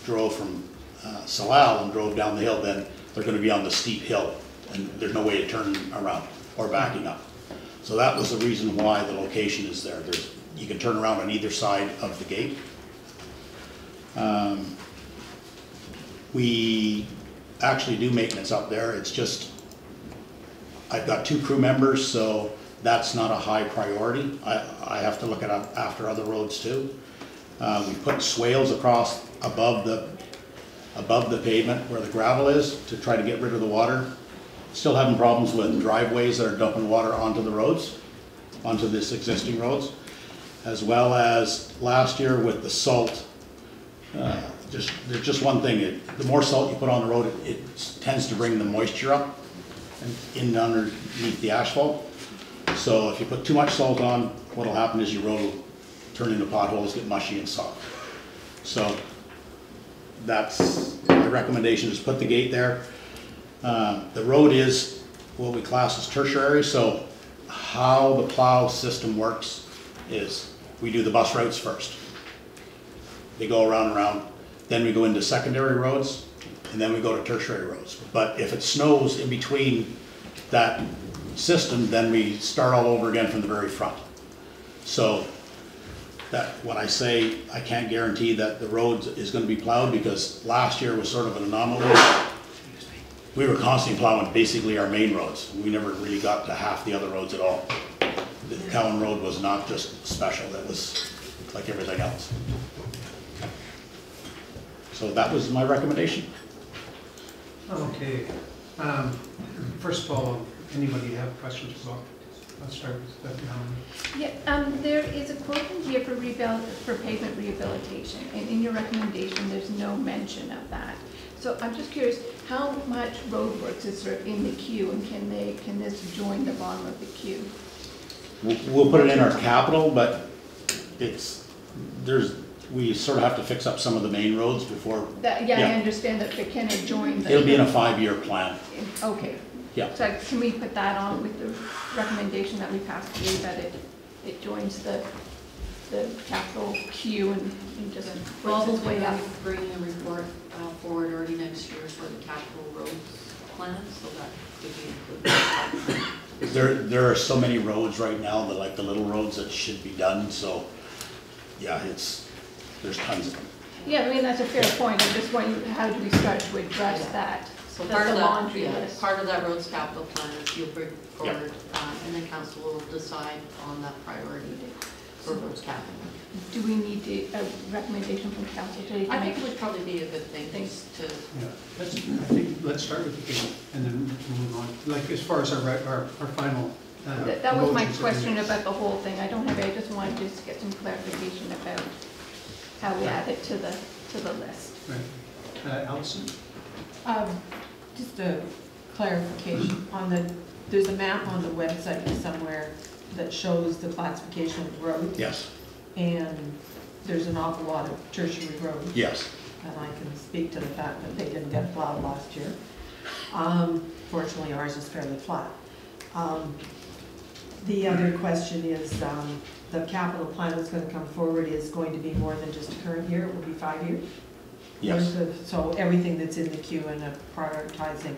drove from Salal and drove down the hill, then they're going to be on the steep hill, and there's no way of turning around or backing up. So that was the reason why the location is there. You can turn around on either side of the gate. We actually do maintenance up there. It's just, I've got 2 crew members, so that's not a high priority. I have to look at after other roads too. We put swales across above the pavement where the gravel is to try to get rid of the water. Still having problems with driveways that are dumping water onto the roads, onto this existing roads, as well as last year with the salt. There's just one thing, the more salt you put on the road, it tends to bring the moisture up and in underneath the asphalt. So if you put too much salt on, what'll happen is your road will turn into potholes, get mushy and soft. So that's my recommendation, is put the gate there. The road is what we class as tertiary, so how the plow system works is we do the bus routes first. They go around and around, then we go into secondary roads, and then we go to tertiary roads. But if it snows in between that system, then we start all over again from the very front. So that when I say I can't guarantee that the road is going to be plowed, because last year was sort of an anomaly. We were constantly plowing basically our main roads. We never really got to half the other roads at all. The Cowan Road was not just special, that was like everything else. So that was my recommendation. Okay. First of all, anybody have questions about? Let's start with that. Yeah, there is a quote in here for pavement rehabilitation, and in your recommendation, there's no mention of that. So I'm just curious, how much roadworks is there in the queue, and can this join the bottom of the queue? We'll put it in our capital, but we sort of have to fix up some of the main roads before. Yeah, I understand that, but can it join the? It'll be in a 5-year plan. Okay. Yeah. So can we put that on with the recommendation that we passed today, that it joins the capital queue and just works its way up? Bringing a report forward already next year for the capital roads plan, so that could be included. There are so many roads right now, that like the little roads that should be done, so yeah, there's tons of them. Yeah, I mean, that's a fair point. I'm just wondering, how do we start to address that? So That's part of the that, laundry list. part of that roads capital plan is you'll bring forward, and then council will decide on that priority for roads capital. Do we need a recommendation from council today? I think it would probably be a good thing to. Yeah, I think let's start with the gate and then we'll move on. Like as far as our final. That was my motions question about the whole thing. I don't have it. I just wanted to get some clarification about how we add it to the list. Right. Allison? Just a clarification on there's a map on the website somewhere that shows the classification of roads. Yes. And there's an awful lot of tertiary roads. Yes. And I can speak to the fact that they didn't get plowed last year. Fortunately, ours is fairly flat. The other question is the capital plan that's going to come forward is going to be more than just a current year. It will be 5 years. Yes. So everything that's in the queue and prioritizing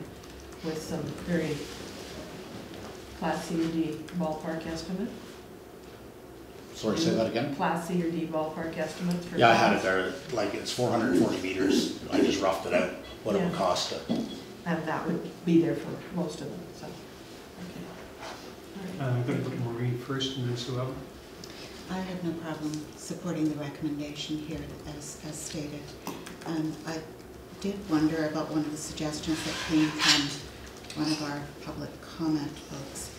with some very Class C or D ballpark estimate. Sorry, say that again? Class C or D ballpark estimates for. Yeah, I had it there, like it's 440 meters. I just roughed it out, what it would cost to. And that would be there for most of them, so. Okay. I'm going to put Maureen first and then Sue Ellen. I have no problem supporting the recommendation here as stated. I did wonder about one of the suggestions that came from one of our public comment folks.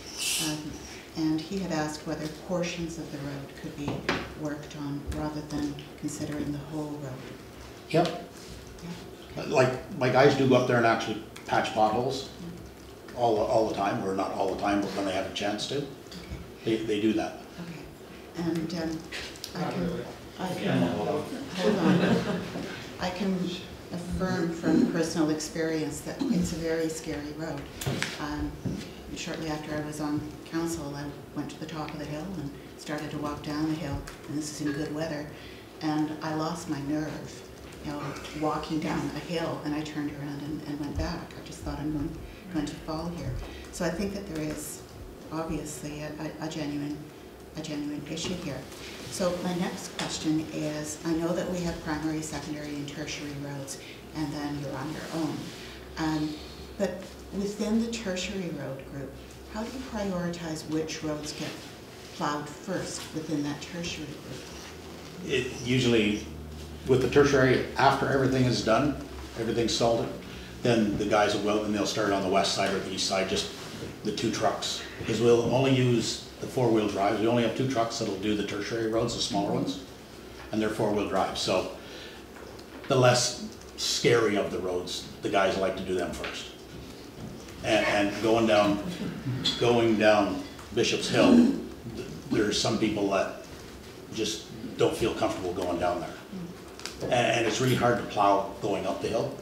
And he had asked whether portions of the road could be worked on rather than considering the whole road. Yep. Yeah. Okay. Like my guys do go up there and actually patch potholes all the time, or not all the time, but when they have a chance to. Okay. They do that. Okay. And I can affirm from personal experience that it's a very scary road. Shortly after I was on council, I went to the top of the hill and started to walk down the hill, and this is in good weather, and I lost my nerve you know, walking down a hill, and I turned around and went back. I just thought I'm going to fall here. So I think that there is obviously a genuine issue here. So my next question is, I know that we have primary, secondary, and tertiary roads, and then you're on your own. But within the tertiary road group, how do you prioritize which roads get plowed first within that tertiary group? It usually, with the tertiary, after everything is done, everything's salted, then the guys will go out and they'll start on the west side or the east side, just the 2 trucks. Because we'll only use the 4-wheel drives. We only have 2 trucks that'll do the tertiary roads, the smaller ones, and they're 4-wheel drive. So the less scary of the roads, the guys like to do them first. And going down Bishop's Hill, there's some people that just don't feel comfortable going down there. And it's really hard to plow going up the hill.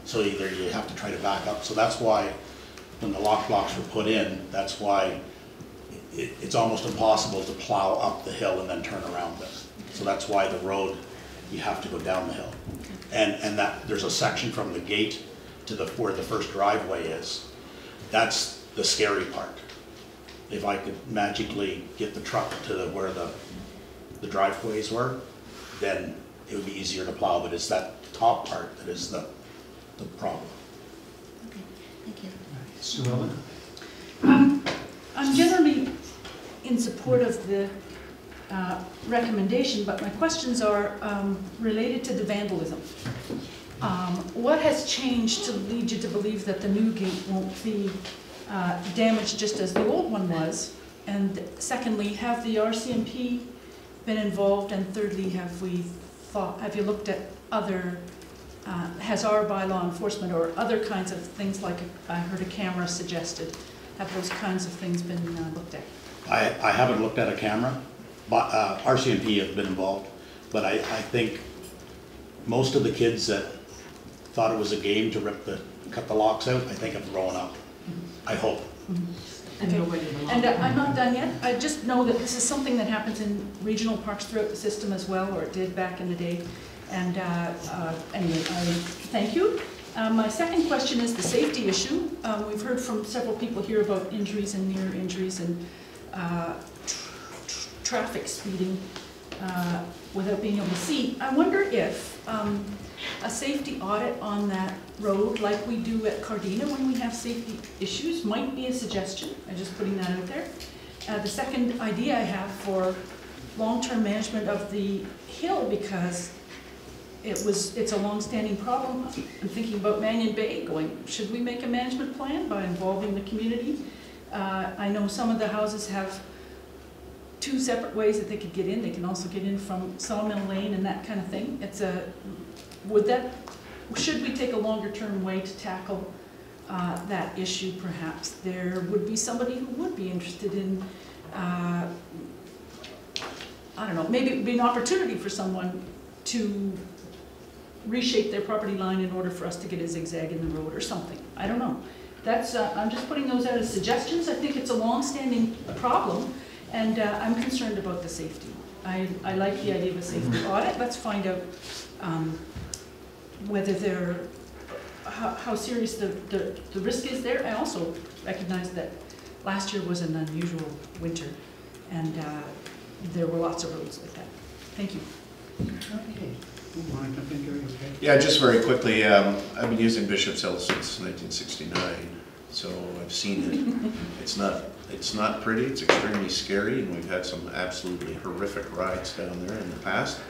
So either you have to try to back up. So that's why when the lock blocks were put in, that's why it's almost impossible to plow up the hill and then turn around this. So that's why the road, you have to go down the hill. And that there's a section from the gate to where the first driveway is. That's the scary part. If I could magically get the truck to where the driveways were, then it would be easier to plow, but it's that top part that is the problem. Okay, thank you. Sue Ellen? I'm generally in support of the recommendation, but my questions are related to the vandalism. What has changed to lead you to believe that the new gate won't be damaged just as the old one was? And secondly, have the RCMP been involved? And thirdly, have you looked at other, has our bylaw enforcement or other kinds of things, like I heard a camera suggested, have those kinds of things been looked at? I haven't looked at a camera, but RCMP have been involved. But I think most of the kids that thought it was a game to cut the locks out, I think have grown up. I hope. And nobody belongs. And I'm not done yet. I just know that this is something that happens in regional parks throughout the system as well, or it did back in the day. And anyway, thank you. My second question is the safety issue. We've heard from several people here about injuries and near injuries and traffic speeding without being able to see. I wonder if a safety audit on that road, like we do at Cardina when we have safety issues, might be a suggestion. I'm just putting that out there. The second idea I have for long-term management of the hill, because it's a long-standing problem. I'm thinking about Mannion Bay, going, should we make a management plan by involving the community? I know some of the houses have 2 separate ways that they could get in. They can also get in from Sawmill Lane and that kind of thing. Should we take a longer-term way to tackle that issue, perhaps? There would be somebody who would be interested in, I don't know, maybe it would be an opportunity for someone to reshape their property line in order for us to get a zigzag in the road or something. I don't know. That's, I'm just putting those out as suggestions. I think it's a long-standing problem, and I'm concerned about the safety. I like the idea of a safety audit. Let's find out whether how serious the risk is there. I also recognize that last year was an unusual winter, and there were lots of roads like that. Thank you. Okay. You want to jump in, Gary? Okay. Yeah, just very quickly, I've been using Bishop's Hill since 1969, so I've seen it. It's not pretty, it's extremely scary, and we've had some absolutely horrific rides down there in the past.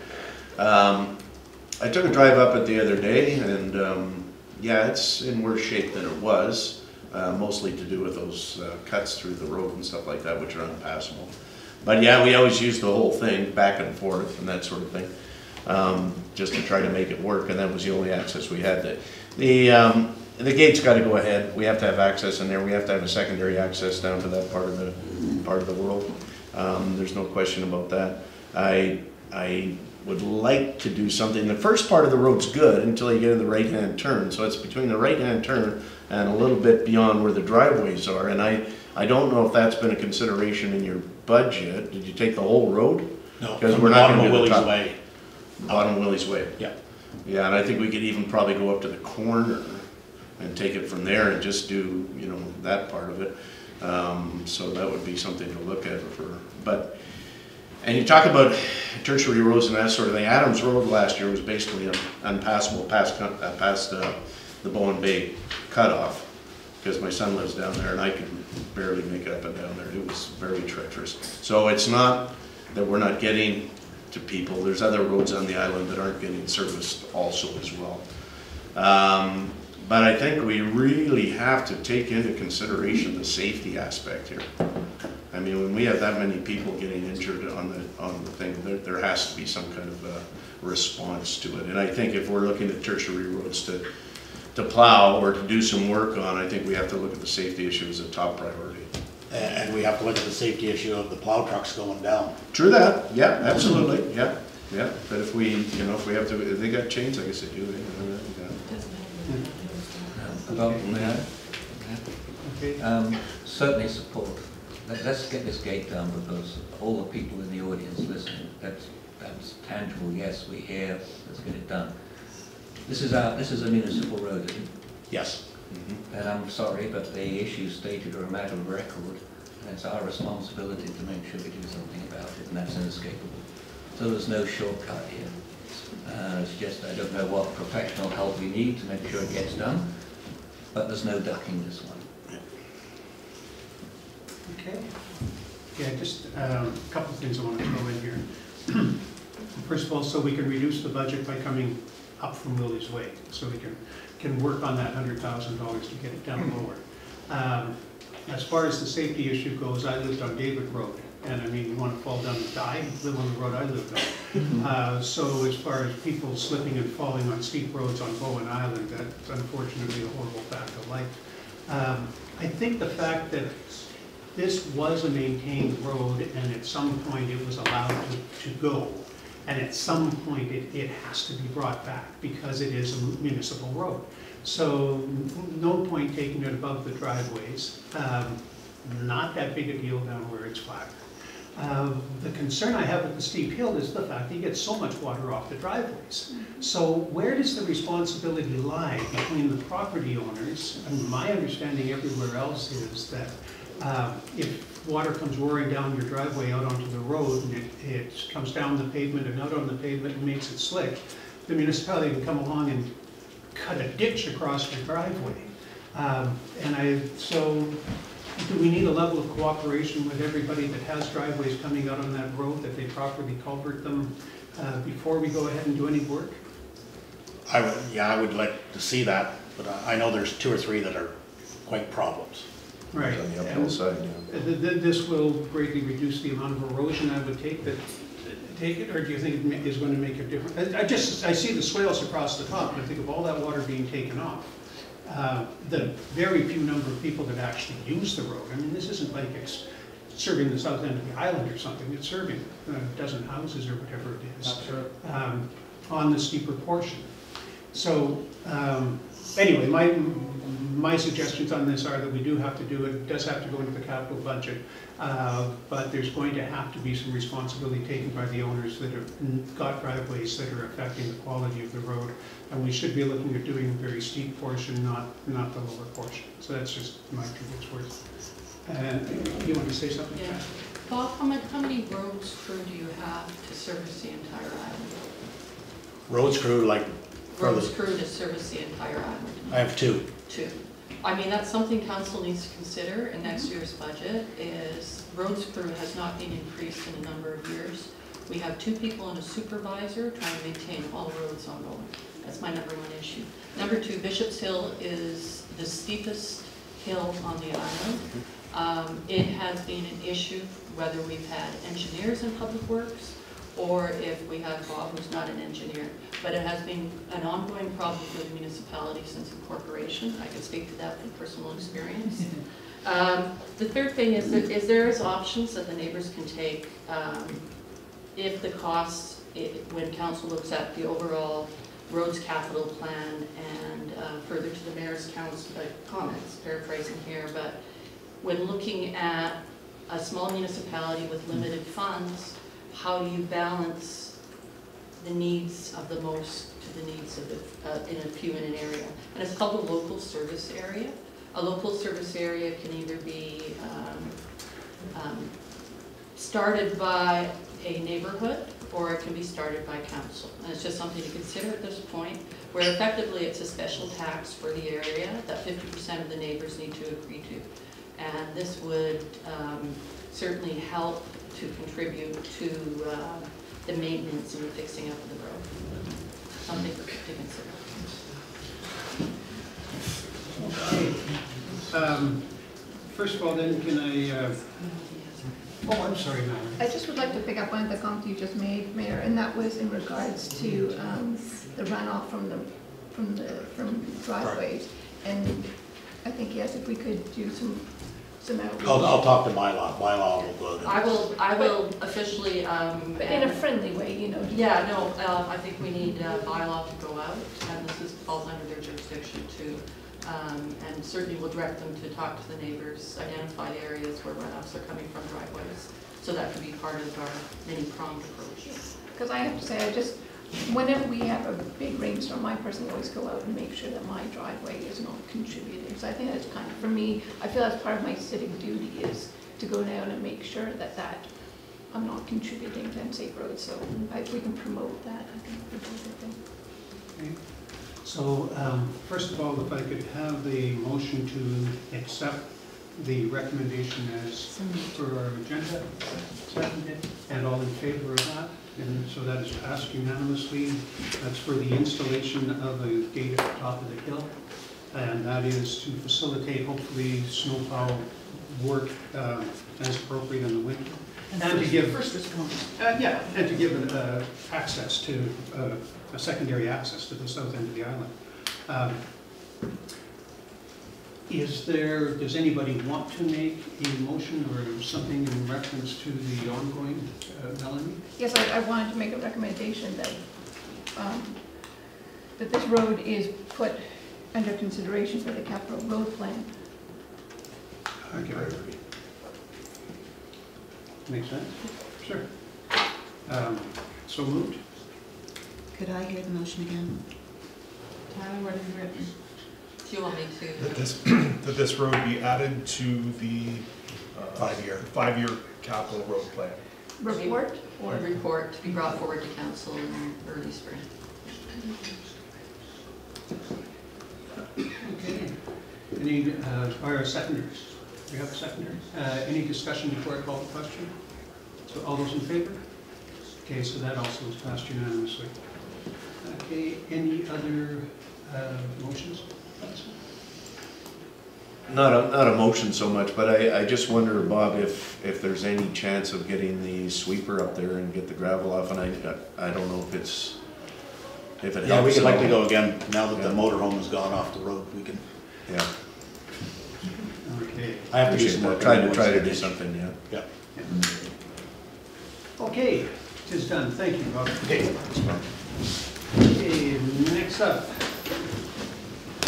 I took a drive up it the other day, and yeah, it's in worse shape than it was, mostly to do with those cuts through the road and stuff like that, which are unpassable. But yeah, we always use the whole thing back and forth and that sort of thing, just to try to make it work, and that was the only access we had. The gate's got to go ahead. We have to have access in there. We have to have a secondary access down to that part of the world. There's no question about that. I would like to do something. The first part of the road's good until you get in the right-hand turn. So it's between the right-hand turn and a little bit beyond where the driveways are. And I don't know if that's been a consideration in your budget. Did you take the whole road? No, because from we're the not bottom going of to do Willie's the top. Way. Bottom of Willie's Way. Yeah. Yeah, and I think we could even probably go up to the corner and take it from there and just do, you know, that part of it. So that would be something to look at and you talk about tertiary roads and that sort of thing. Adams Road last year was basically unpassable past the Bowen Bay cutoff, because my son lives down there and I could barely make it up and down there. It was very treacherous. So it's not that we're not getting to people. There's other roads on the island that aren't getting serviced also as well. But I think we really have to take into consideration the safety aspect here. I mean, when we have that many people getting injured on the thing, there has to be some kind of response to it. And I think if we're looking at tertiary roads to plow or to do some work on, I think we have to look at the safety issue as a top priority. And we have to look at the safety issue of the plow trucks going down. True that, yeah, absolutely, yeah. But if we, you know, if they got chains, I guess they do. Certainly support. Let's get this gate done, because all the people in the audience listening, that's tangible. Yes, we hear. Let's get it done. This is a municipal road, isn't it? Yes. And I'm sorry, but the issues stated are a matter of record, and it's our responsibility to make sure we do something about it, and that's inescapable. So there's no shortcut here. It's just, I don't know what professional help we need to make sure it gets done, but there's no ducking this one. Okay. Yeah, just a couple of things I want to throw in here. First of all, so we can reduce the budget by coming up from Willie's Way, so we can work on that $100,000 to get it down lower. As far as the safety issue goes, I lived on David Road, and I mean, you want to fall down and die, live on the road I lived on. So as far as people slipping and falling on steep roads on Bowen Island, that's unfortunately a horrible fact of life. I think the fact that this was a maintained road, and at some point it was allowed to go, and at some point it has to be brought back because it is a municipal road. So no point taking it above the driveways. Not that big a deal down where it's flat. The concern I have with the steep hill is the fact that you get so much water off the driveways. So where does the responsibility lie between the property owners? And my understanding everywhere else is that if water comes roaring down your driveway out onto the road and it comes down the pavement and out on the pavement and makes it slick, the municipality can come along and cut a ditch across your driveway. So do we need a level of cooperation with everybody that has driveways coming out on that road, that they properly culvert them before we go ahead and do any work? I would like to see that, but I know there's 2 or 3 that are quite problems. Right. On the uphill side, yeah. This will greatly reduce the amount of erosion, I would take it, or do you think it is going to make a difference? I see the swales across the top, and I think of all that water being taken off. The very few number of people that actually use the road. I mean, this isn't like it's serving the south end of the island or something. It's serving a dozen houses or whatever it is on the steeper portion. So anyway, my suggestions on this are that we do have to do it. It does have to go into the capital budget, but there's going to have to be some responsibility taken by the owners that have got driveways that are affecting the quality of the road. And we should be looking at doing the very steep portion, not the lower portion. So that's just my 2 weeks worth. And you want to say something? Yeah. Bob, how many roads crew do you have to service the entire island? Roads crew, like... Roads crew to service the entire island? I have 2. 2. I mean, that's something council needs to consider in next year's budget, is roads crew has not been increased in a number of years. We have 2 people and a supervisor trying to maintain all roads on Bowen. That's my number 1 issue. Number 2, Bishop's Hill is the steepest hill on the island. It has been an issue whether we've had engineers in public works or if we have Bob, who's not an engineer. But it has been an ongoing problem for the municipality since incorporation. I can speak to that from personal experience. The third thing is that there is options that the neighbors can take if the costs, when council looks at the overall roads capital plan and further to the mayor's comments, paraphrasing here, but when looking at a small municipality with limited funds, how do you balance the needs of the most to the needs of in an area. And it's called a local service area. A local service area can either be started by a neighborhood, or it can be started by council. And it's just something to consider at this point, where effectively it's a special tax for the area that 50% of the neighbors need to agree to. And this would certainly help to contribute to the maintenance and the fixing up of the road. Something to consider. Okay. First of all, then, can I, oh, I'm sorry, Mallory. I just would like to pick up on the comment you just made, Mayor, and that was in regards to the runoff from driveways. And I think, yes, if we could do some outreach. I'll talk to Mylaw. Mylaw will go to. I will officially. But in a friendly way, you know. Yeah, no, I think we need bylaw to go out, and this falls under their jurisdiction too. And certainly we'll direct them to talk to the neighbors, identify the areas where runoffs are coming from driveways. So that could be part of our many-pronged approach. Because I have to say, whenever we have a big rainstorm, I personally always go out and make sure that my driveway is not contributing. So I think that's kind of, for me, I feel that's part of my civic duty is to go down and make sure that I'm not contributing to unsafe roads. So if we can promote that, I think it would be a good thing. Okay. So, first of all, if I could have the motion to accept the recommendation as for our agenda, seconded, and all in favor of that. And so that is passed unanimously. That's for the installation of a gate at the top of the hill. And that is to facilitate, hopefully, snowplow work as appropriate in the winter. And to give first responders. and to give access to a secondary access to the south end of the island. Does anybody want to make a motion or something in reference to the ongoing, Melanie? Yes, I wanted to make a recommendation that that this road is put under consideration for the capital road plan. Okay. Makes sense? Sure. So moved. Could I hear the motion again? Tyler, what have you written? Do you want me to? That this road be added to the 5-year capital road plan. Report Or a report to be brought forward to council in early spring. Okay. Any, or seconders? We have a seconder. Any discussion before I call the question? So all those in favor? Okay, so that also was passed unanimously. Okay, any other motions? Not a motion so much, but I just wonder, Bob, if there's any chance of getting the sweeper up there and get the gravel off, and I don't know if it helps. Yeah, we could at like to all. go again, now that the motorhome has gone off the road, we can, Yeah. Okay. I have to do We some should work. try to do something, yeah. Yeah. Okay, it is done. Thank you, Bob. Okay. Okay, next up,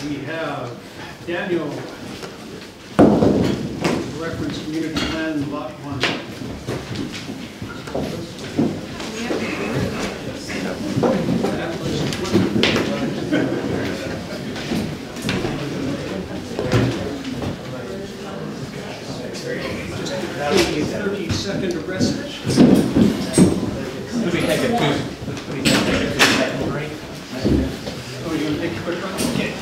we have Daniel, reference community plan lot 1. Just a 30-second arrest. Could we take a 2-second break? Oh, you want to take a quick one? Okay.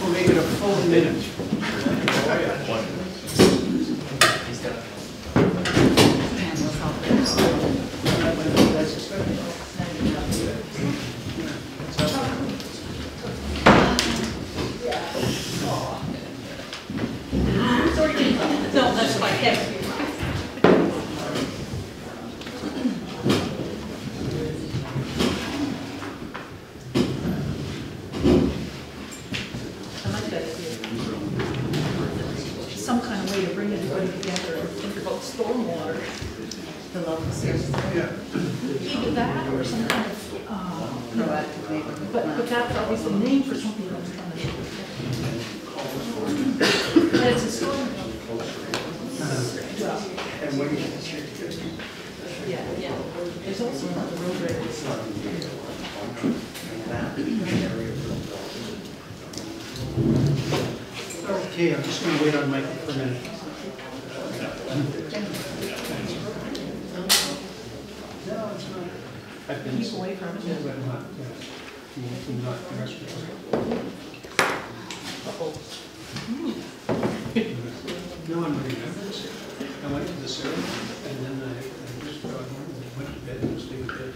We'll make it a full minute. No, that's fine, yes. I like that idea. Some kind of way to bring everybody together and think about stormwater. The local service. Yeah. Either that or some kind of, Proactive neighborhood but plan. that's obviously the name for something that's trying to do. And it's a storm. Well, And when Yeah. There's also not the road record. Okay, I'm just gonna wait on Michael for a minute. No, it's not. I've been. Keep away from it. Yeah, but not, not respiratory. No, I'm really nervous. I went to the ceremony and then I just got home and went to bed and stayed in bed.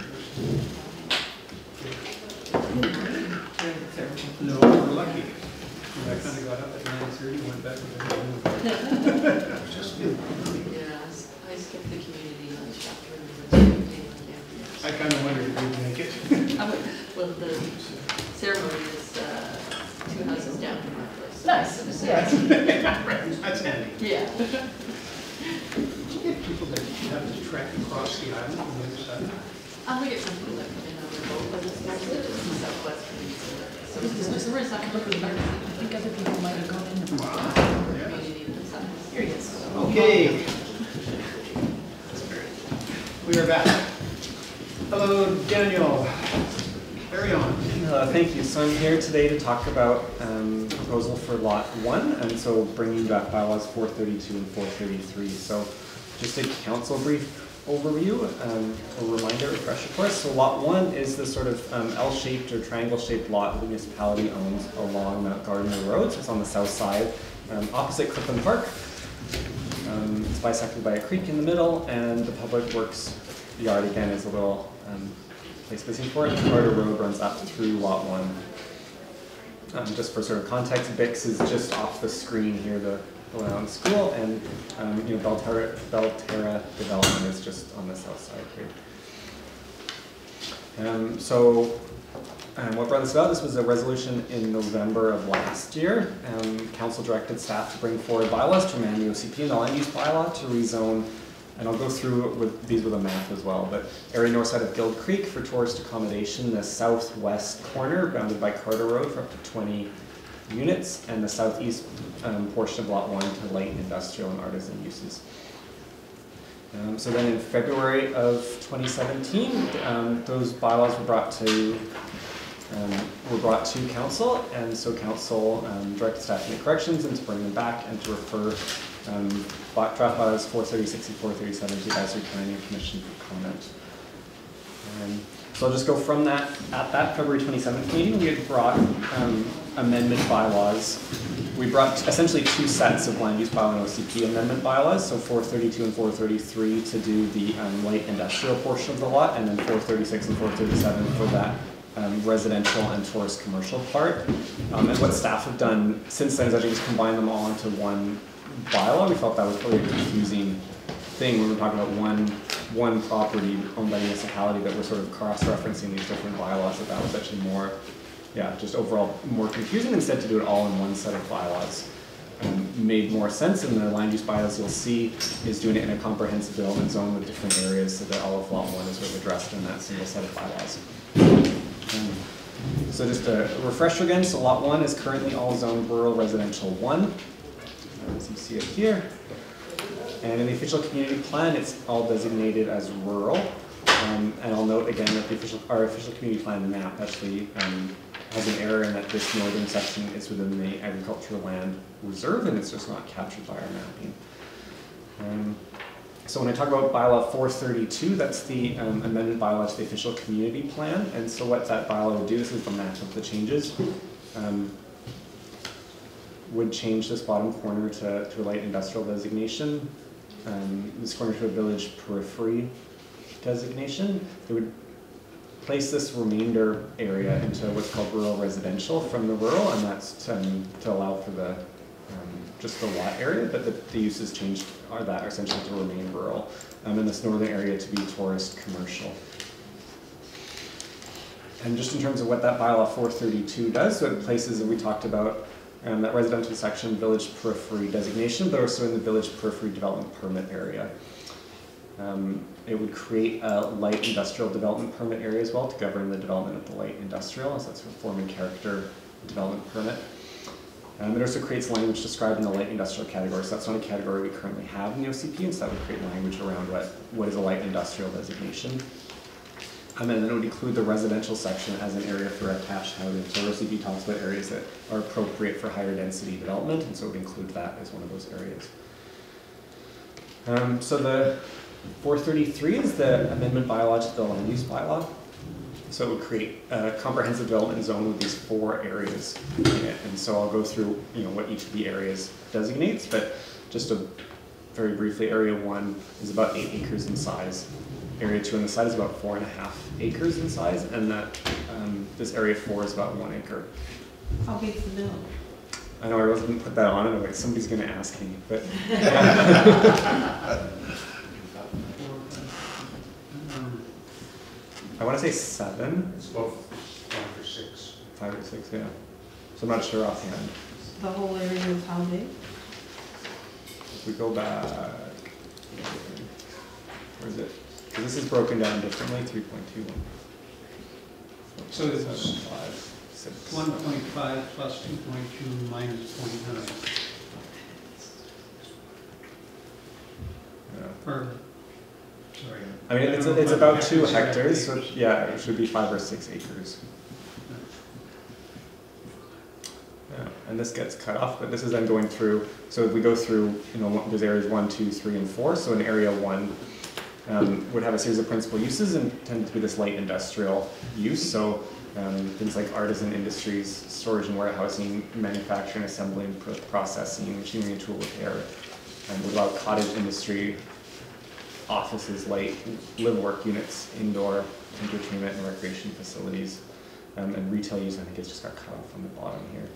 No, we're lucky. I kind of got up at 9:30, went back to bed. Just good. Yeah, I skipped the community lunch after I kind of wondered if you'd make it. well, the ceremony is 2 houses down from our place. Nice, yes. That's handy. Yeah. Did you get people that have to trek across the island on the other side? We get some people that come in on their boat, but it's mostly just the southwest peninsula. So it's the rest of the I think other people might have gone in. community themselves. Here he is. Okay. We are back. Hello, Daniel. Carry on. Thank you. So I'm here today to talk about the proposal for Lot 1, and so bringing back bylaws 432 and 433. So just a council brief overview, a reminder, refresher course. So Lot 1 is the sort of L-shaped or triangle-shaped lot the municipality owns along Mount Gardiner Road. So it's on the south side, opposite Clifton Park. It's bisected by a creek in the middle, and the public works yard again is a little place spacing for it. Carter Road runs up through Lot 1. Just for sort of context, Bix is just off the screen here, the Lowndes School, and Belterra development is just on the south side here. What brought this about? This was a resolution in November of last year. Council directed staff to bring forward bylaws to amend the OCP and the land use bylaw to rezone, and I'll go through these with a map as well, but area north side of Guild Creek for tourist accommodation, the southwest corner bounded by Carter Road for up to 20 units, and the southeast portion of Lot 1 to light industrial and artisan uses. So then in February of 2017, those bylaws were brought to council, and so council directed staff to make corrections and to bring them back and to refer draft bylaws 436 and 437 to the Advisory Planning Commission for comment. So I'll just go from that. At that February 2017 meeting, we had brought amendment bylaws. We brought essentially two sets of land use bylaw and OCP amendment bylaws, so 432 and 433 to do the light industrial portion of the lot, and then 436 and 437 for that residential and tourist commercial part. And what staff have done since then is actually just combine them all into one bylaw. We felt that was really a confusing thing when we're talking about one property owned by a municipality, that we're sort of cross-referencing these different bylaws. That was actually more, just overall more confusing. Instead, to do it all in one set of bylaws made more sense. And the land use bylaws you'll see is doing it in a comprehensive development zone with different areas, so that all of Lot 1 is sort of addressed in that single set of bylaws. So just a refresher again, so Lot 1 is currently all zoned rural residential 1, as you see it here. And in the official community plan, it's all designated as rural. And I'll note again that our official community plan map actually has an error in that this northern section is within the agricultural land reserve, and it's just not captured by our mapping. So when I talk about bylaw 432, that's the amendment bylaw to the official community plan. And so what that bylaw would do, this is the map of the changes, would change this bottom corner to a light industrial designation, this corner to a village periphery designation. It would place this remainder area into what's called rural residential from the rural, and that's to allow for the just the lot area, but the uses changed are essentially to remain rural, and this northern area to be tourist commercial. And just in terms of what that bylaw 432 does, so it places, and we talked about that residential section, village periphery designation, but also in the village periphery development permit area. It would create a light industrial development permit area as well to govern the development of the light industrial, as that's a form and character development permit. It also creates language describing the light industrial category. So that's not a category we currently have in the OCP, and so that would create language around what is a light industrial designation. And then it would include the residential section as an area for attached housing. So OCP talks about areas that are appropriate for higher density development, and so it would include that as one of those areas. So the 433 is the amendment bylaw to the land use bylaw. So it would create a comprehensive development zone with these 4 areas in it. And so I'll go through, what each of the areas designates, but just very briefly, area 1 is about 8 acres in size. Area 2 on the side is about 4.5 acres in size, and that this area 4 is about 1 acre. How big's the middle? I know I wasn't put that on it, like somebody's going to ask me, but I want to say 7. It's about 5 or 6. 5 or 6, yeah. So I'm not sure offhand. The whole area is how big? If we go back, where is it? Because this is broken down differently, 3.21. So it's 5, 6. 1.5 plus 2.2 minus 0.9. Yeah. Or, sorry. I mean, it's about 2 hectares, so yeah, it should be 5 or 6 acres. Yeah, and this gets cut off, but this is then going through, so if we go through, there's areas 1, 2, 3, and 4, so in area 1 would have a series of principal uses and tend to be this light industrial use, so things like artisan industries, storage and warehousing, manufacturing, assembly and processing, machinery and tool repair, and would allow cottage industry, offices, light live work units, indoor entertainment and recreation facilities, and retail use. I think it's just got cut off on the bottom here.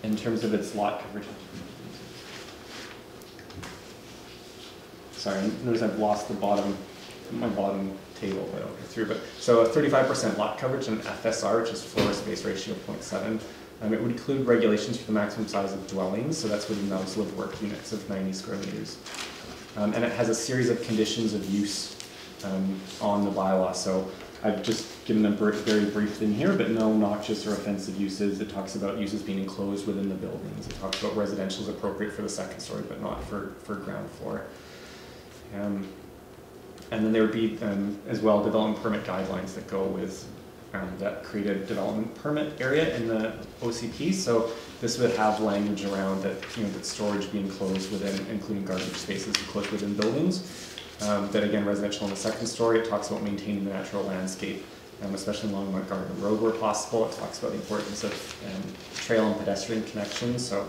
In terms of its lot coverage, sorry, notice I've lost my bottom table, but I'll get through. But so 35% lot coverage and FSR, which is floor space ratio of 0.7. It would include regulations for the maximum size of dwellings, so that's within those live work units of 90 square meters. And it has a series of conditions of use on the bylaw. So I've just given them very brief in here, but no noxious or offensive uses. It talks about uses being enclosed within the buildings. It talks about residential is appropriate for the second story, but not for ground floor. And then there would be as well development permit guidelines that go with that created development permit area in the OCP. So this would have language around that, that storage be enclosed within, including garbage spaces enclosed within buildings. That again, residential in the second story, it talks about maintaining the natural landscape, especially along Montgarden Road where possible. It talks about the importance of trail and pedestrian connections, so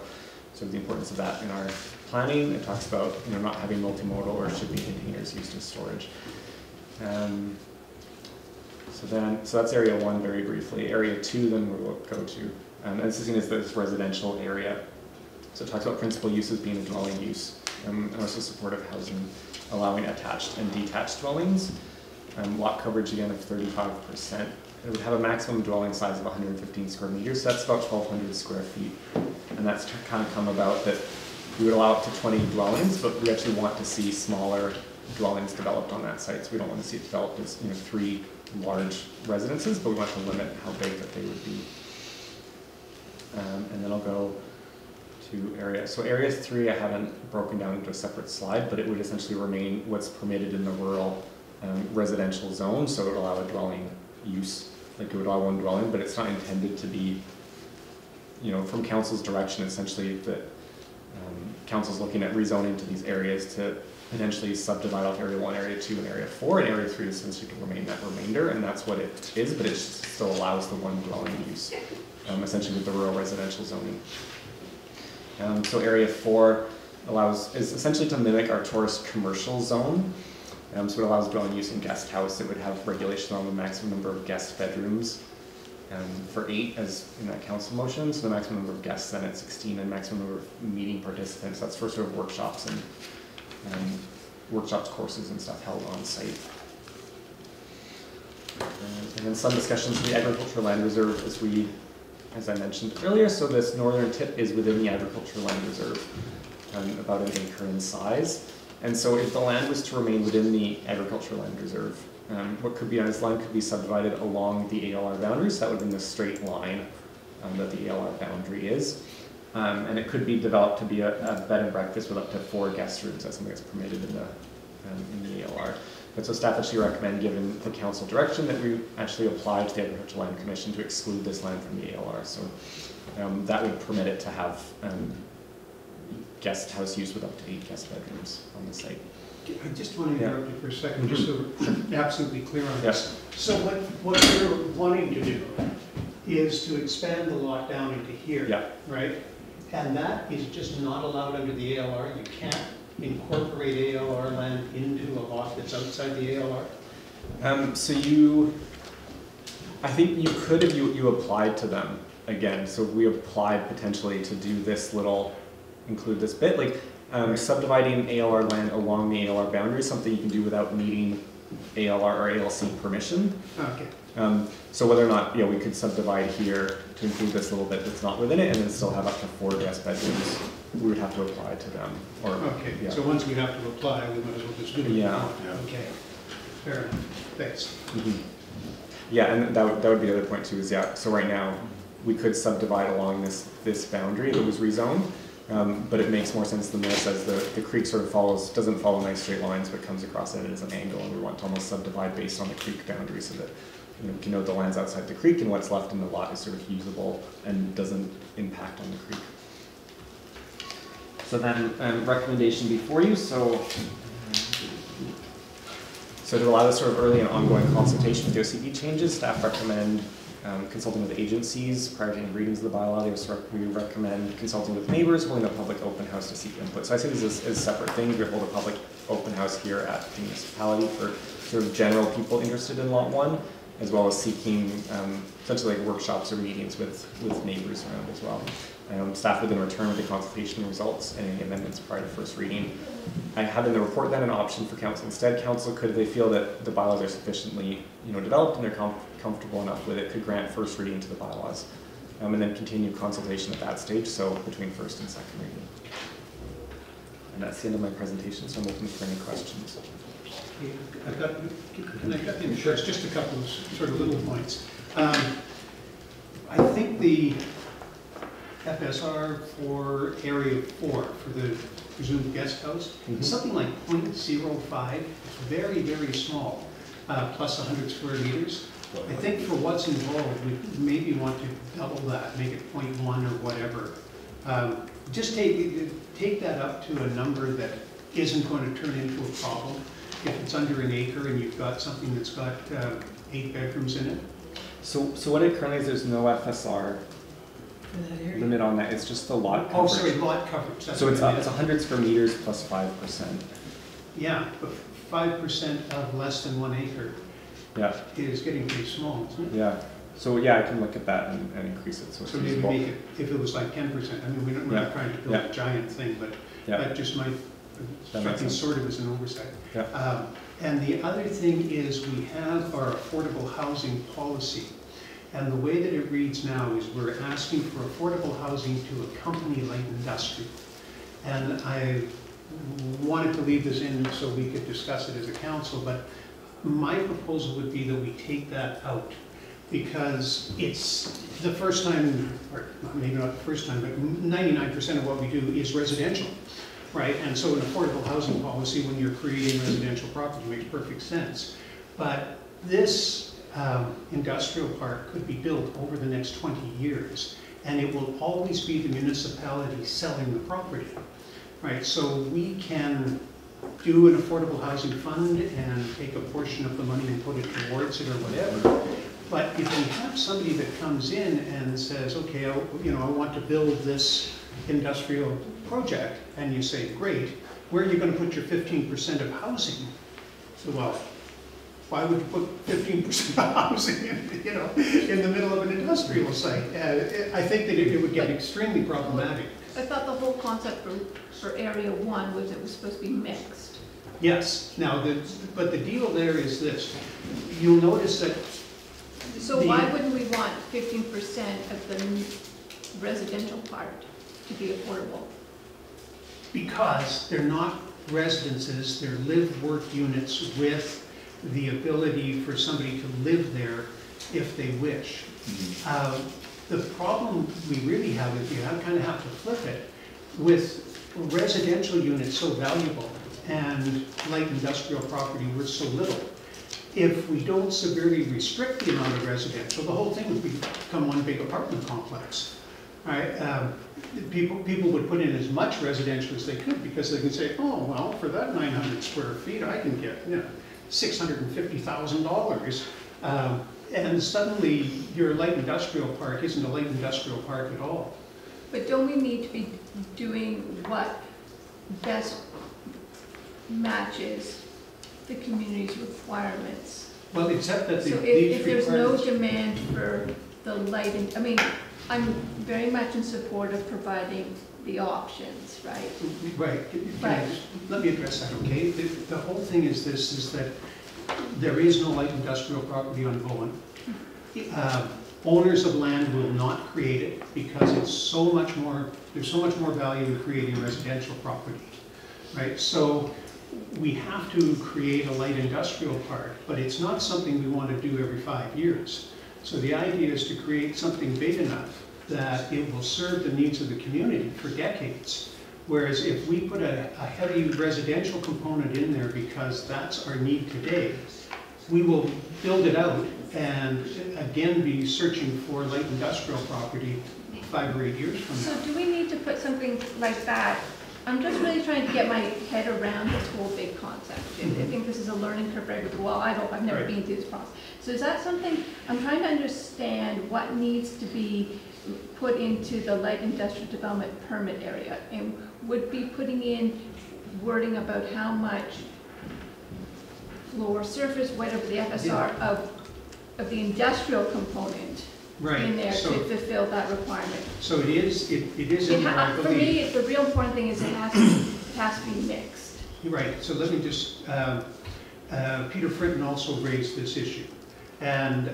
the importance of that in our planning. It talks about not having multimodal or shipping containers used as storage. So that's area 1 very briefly. Area 2 then we'll go to, and this is seen as this residential area. So it talks about principal uses being a dwelling use, and also supportive housing, allowing attached and detached dwellings. Lot coverage again of 35%. It would have a maximum dwelling size of 115 square meters, so that's about 1,200 square feet. And that's kind of come about that we would allow up to 20 dwellings, but we actually want to see smaller dwellings developed on that site. So we don't want to see it developed as 3 large residences, but we want to limit how big that they would be. And then I'll go to area. So area 3 I haven't broken down into a separate slide, but it would essentially remain what's permitted in the rural residential zone. So it would allow a dwelling use, like it would allow 1 dwelling, but it's not intended to be, from council's direction, essentially that council's looking at rezoning to these areas to potentially subdivide off area 1, area 2, and area 4, and area 3 essentially can remain that remainder, and that's what it is, but it still allows the 1 dwelling use, essentially with the rural residential zoning. So area 4 is essentially to mimic our tourist commercial zone. So it allows dwelling use in guest house. It would have regulation on the maximum number of guest bedrooms for 8 as in that council motion. So the maximum number of guests then at 16 and maximum number of meeting participants. That's for sort of workshops and workshops, courses and stuff held on site. And then some discussions of the agricultural land reserve as I mentioned earlier. So this northern tip is within the agricultural land reserve, about 1 acre in size. And so if the land was to remain within the agricultural land reserve, what could be on this land could be subdivided along the ALR boundaries. That would have been the straight line that the ALR boundary is. And it could be developed to be a bed and breakfast with up to 4 guest rooms. That's something that's permitted in the ALR. But so staff actually recommend, given the council direction, that we actually apply to the Agricultural Land Commission to exclude this land from the ALR. So that would permit it to have guest house use with up to 8 guest bedrooms on the site. I just want to interrupt you for a second, just so we're absolutely clear on this. Yes. So what we're wanting to do is to expand the lot down into here, Yeah. right? And that is just not allowed under the ALR. You can't incorporate ALR land into a lot that's outside the ALR. I think you could if you applied to them again. So if we applied potentially to do this include this bit, like subdividing ALR land along the ALR boundary is something you can do without needing ALR or ALC permission. Okay. So whether or not we could subdivide here to include this little bit that's not within it, and then still have up to 4 guest bedrooms, we would have to apply to them. Okay. So once we have to apply, we might as well just do it. Yeah. Okay. Fair enough. Thanks. Mm-hmm. Yeah, and that would be the other point too. Is so right now we could subdivide along this boundary if it was rezoned. But it makes more sense than this, as the creek sort of doesn't follow nice straight lines, but comes across it as an angle, and we want to almost subdivide based on the creek boundary so that we can know the land's outside the creek and what's left in the lot is sort of usable and doesn't impact on the creek. So then recommendation before you, so to allow this sort of early and ongoing consultation with the OCP changes, staff recommend consulting with agencies prior to any readings of the bylaw. We recommend consulting with neighbors, holding a public open house to seek input. So I see these as separate things. We hold a public open house here at the municipality for sort of general people interested in Lot 1, as well as seeking essentially like workshops or meetings with neighbors around as well. Staff would then return with the consultation results and any amendments prior to first reading. I have in the report then an option for council. Instead, council could, if they feel that the bylaws are sufficiently developed and they're comfortable enough with it, could grant first reading to the bylaws and then continue consultation at that stage, so between first and second reading. And that's the end of my presentation, so I'm open for any questions. Can I cut in first? Just a couple of sort of little points. I think the FSR for Area 4, for the presumed guest house, is something like 0.05. It's very, very small, plus 100 square meters. I think for what's involved, we maybe want to double that, make it 0.1 or whatever. Just take that up to a number that isn't going to turn into a problem. If it's under an acre and you've got something that's got 8 bedrooms in it. So what it currently is, there's no FSR limit on that. It's just the lot coverage. Oh, sorry, lot coverage. That's so it's 100 square meters plus 5%. Yeah, but 5% of less than 1 acre. Yeah. It is getting pretty small, isn't it? Yeah. So yeah, I can look at that and increase it. So maybe make it, if it was like 10%. I mean, we're not trying to build a giant thing, but that just might strike me sort of as an oversight. Yeah. And the other thing is we have our affordable housing policy. And the way that it reads now is we're asking for affordable housing to accompany light industry. And I wanted to leave this in so we could discuss it as a council, but my proposal would be that we take that out, because it's the first time, or maybe not the first time, but 99% of what we do is residential, right? And so an affordable housing policy, when you're creating residential property, makes perfect sense. But this industrial park could be built over the next 20 years, and it will always be the municipality selling the property, right? So we can do an affordable housing fund and take a portion of the money and put it towards it or whatever. But if we have somebody that comes in and says, okay, I want to build this industrial project, and you say, great, where are you going to put your 15% of housing? So, well, why would you put 15% of housing in the middle of an industrial site? I think that it would get extremely problematic. I thought the whole concept for Area 1 was it was supposed to be mixed. Yes. Now, but the deal there is this. You'll notice that. So why wouldn't we want 15% of the residential part to be affordable? Because they're not residences, they're live-work units with the ability for somebody to live there if they wish. The problem we really have is you kind of have to flip it with residential units so valuable and light industrial property worth so little. If we don't severely restrict the amount of residential, the whole thing would become one big apartment complex. Right? People would put in as much residential as they could because they can say, oh, well, for that 900 square feet, I can get $650,000. And suddenly your light industrial park isn't a light industrial park at all. But don't we need to be doing what best matches the community's requirements? Well, except that So if there's no demand for the light, I mean, I'm very much in support of providing the options, right? Right. Let me address that, okay? The whole thing is this, is that there is no light industrial property on Bowen. Owners of land will not create it because it's so much more, there's so much more value in creating residential property, right? So we have to create a light industrial park, but it's not something we want to do every 5 years. So the idea is to create something big enough that it will serve the needs of the community for decades. Whereas if we put a heavy residential component in there because that's our need today, we will build it out and again be searching for light industrial property 5 or 8 years from now. So do we need to put something like that? I'm just really trying to get my head around this whole big concept. I think this is a learning curve for everybody. Well, I've never been through this process. So is that something, I'm trying to understand what needs to be put into the light industrial development permit area, and would be putting in wording about how much floor surface, whatever the FSR of the industrial component in there to fulfill that requirement. So it is in there, I For me, the real important thing is it has to be mixed. Right, so let me just, Peter Fritten also raised this issue. And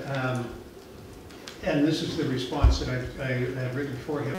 this is the response that I had written for him.